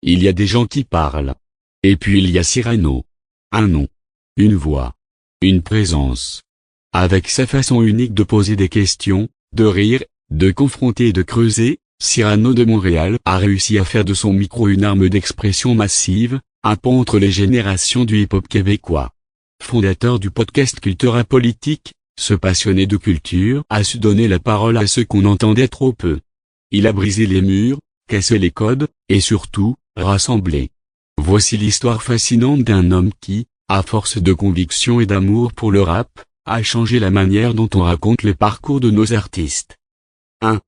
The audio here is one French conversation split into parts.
il y a des gens qui parlent. Et puis il y a Cyrano. Un nom. Une voix. Une présence. Avec sa façon unique de poser des questions, de rire, de confronter et de creuser, Cyrano de Montréal a réussi à faire de son micro une arme d'expression massive, un pont entre les générations du hip-hop québécois. Fondateur du podcast Cultura Politique, ce passionné de culture a su donner la parole à ceux qu'on entendait trop peu. Il a brisé les murs, cassé les codes, et surtout, rassemblé. Voici l'histoire fascinante d'un homme qui, à force de conviction et d'amour pour le rap, a changé la manière dont on raconte les parcours de nos artistes. 1.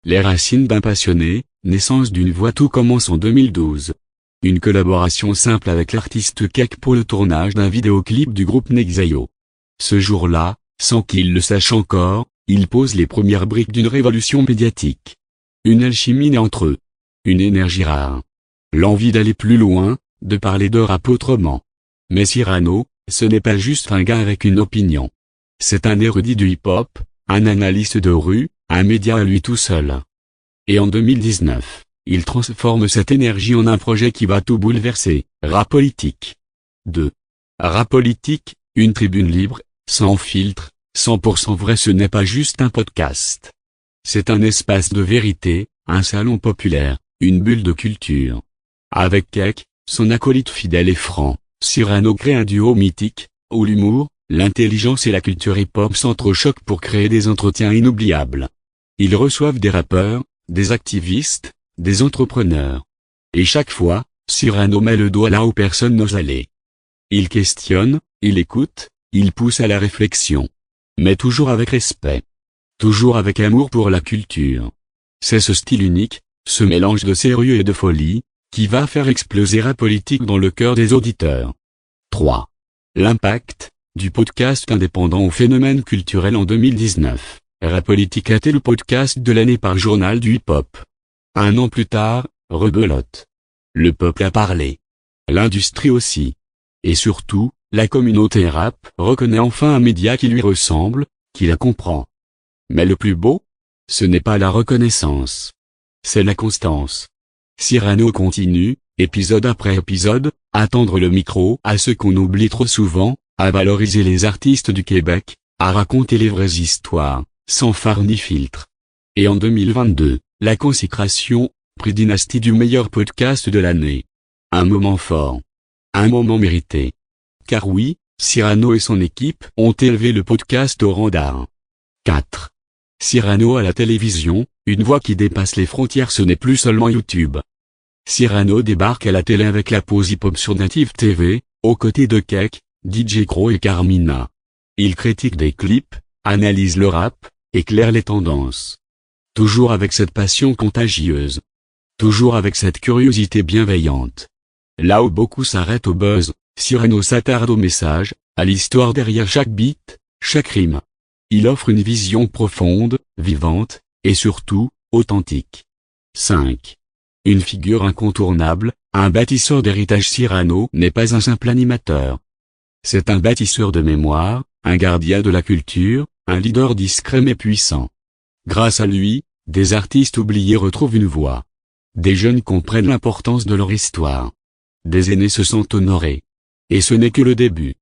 Les racines d'un passionné, naissance d'une voix. Tout commence en 2012. Une collaboration simple avec l'artiste Kek pour le tournage d'un vidéoclip du groupe Nexayo. Ce jour-là, sans qu'il le sache encore, il pose les premières briques d'une révolution médiatique. Une alchimie née entre eux. Une énergie rare. L'envie d'aller plus loin, de parler de rap autrement. Mais Cyrano, ce n'est pas juste un gars avec une opinion. C'est un érudit du hip-hop, un analyste de rue, un média à lui tout seul. Et en 2019, il transforme cette énergie en un projet qui va tout bouleverser, Rap Politique. 2. Rap Politique, une tribune libre, sans filtre, 100% vrai. Ce n'est pas juste un podcast. C'est un espace de vérité, un salon populaire, une bulle de culture. Avec Kek, son acolyte fidèle et franc, Cyrano crée un duo mythique, où l'humour, l'intelligence et la culture hip-hop s'entrechoquent pour créer des entretiens inoubliables. Ils reçoivent des rappeurs, des activistes, des entrepreneurs. Et chaque fois, Cyrano met le doigt là où personne n'ose aller. Il questionne, il écoute, il pousse à la réflexion. Mais toujours avec respect. Toujours avec amour pour la culture. C'est ce style unique, ce mélange de sérieux et de folie, qui va faire exploser Rap Politique dans le cœur des auditeurs. 3. L'impact du podcast indépendant au phénomène culturel. En 2019, Rap Politique a été le podcast de l'année par le Journal du hip-hop. Un an plus tard, rebelote. Le peuple a parlé. L'industrie aussi. Et surtout, la communauté rap reconnaît enfin un média qui lui ressemble, qui la comprend. Mais le plus beau, ce n'est pas la reconnaissance. C'est la constance. Cyrano continue, épisode après épisode, à tendre le micro à ceux qu'on oublie trop souvent, à valoriser les artistes du Québec, à raconter les vraies histoires, sans phare ni filtre. Et en 2022, la consécration, prix Dynastie du meilleur podcast de l'année. Un moment fort. Un moment mérité. Car oui, Cyrano et son équipe ont élevé le podcast au rang d'art. 4. Cyrano à la télévision, une voix qui dépasse les frontières. Ce n'est plus seulement YouTube. Cyrano débarque à la télé avec la pause hip-hop sur Native TV, aux côtés de Kek, DJ Kro et Carmina. Il critique des clips, analyse le rap, éclaire les tendances. Toujours avec cette passion contagieuse. Toujours avec cette curiosité bienveillante. Là où beaucoup s'arrêtent au buzz, Cyrano s'attarde au message, à l'histoire derrière chaque beat, chaque rime. Il offre une vision profonde, vivante, et surtout, authentique. 5. Une figure incontournable, un bâtisseur d'héritage. Cyrano n'est pas un simple animateur. C'est un bâtisseur de mémoire, un gardien de la culture, un leader discret mais puissant. Grâce à lui, des artistes oubliés retrouvent une voix. Des jeunes comprennent l'importance de leur histoire. Des aînés se sentent honorés. Et ce n'est que le début.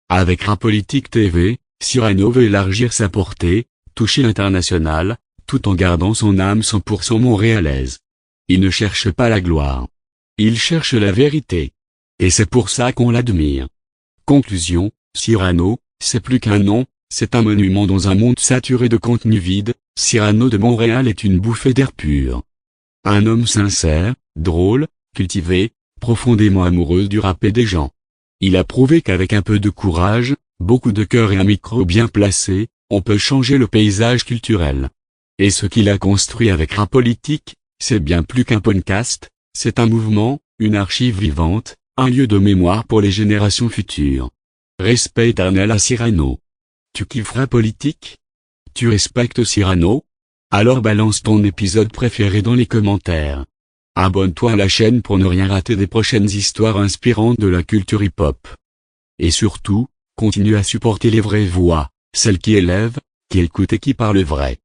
Avec Rap Politique TV, Cyrano veut élargir sa portée, toucher l'international, tout en gardant son âme 100% montréalaise. Il ne cherche pas la gloire. Il cherche la vérité. Et c'est pour ça qu'on l'admire. Conclusion, Cyrano, c'est plus qu'un nom, c'est un monument dans un monde saturé de contenu vide. Cyrano de Montréal est une bouffée d'air pur. Un homme sincère, drôle, cultivé, profondément amoureux du rap et des gens. Il a prouvé qu'avec un peu de courage, beaucoup de cœur et un micro bien placé, on peut changer le paysage culturel. Et ce qu'il a construit avec Rap Politique, c'est bien plus qu'un podcast, c'est un mouvement, une archive vivante, un lieu de mémoire pour les générations futures. Respect éternel à Cyrano. Tu kiffes Rap Politique? Tu respectes Cyrano? Alors balance ton épisode préféré dans les commentaires. Abonne-toi à la chaîne pour ne rien rater des prochaines histoires inspirantes de la culture hip-hop. Et surtout, continue à supporter les vraies voix, celles qui élèvent, qui écoutent et qui parlent vrai.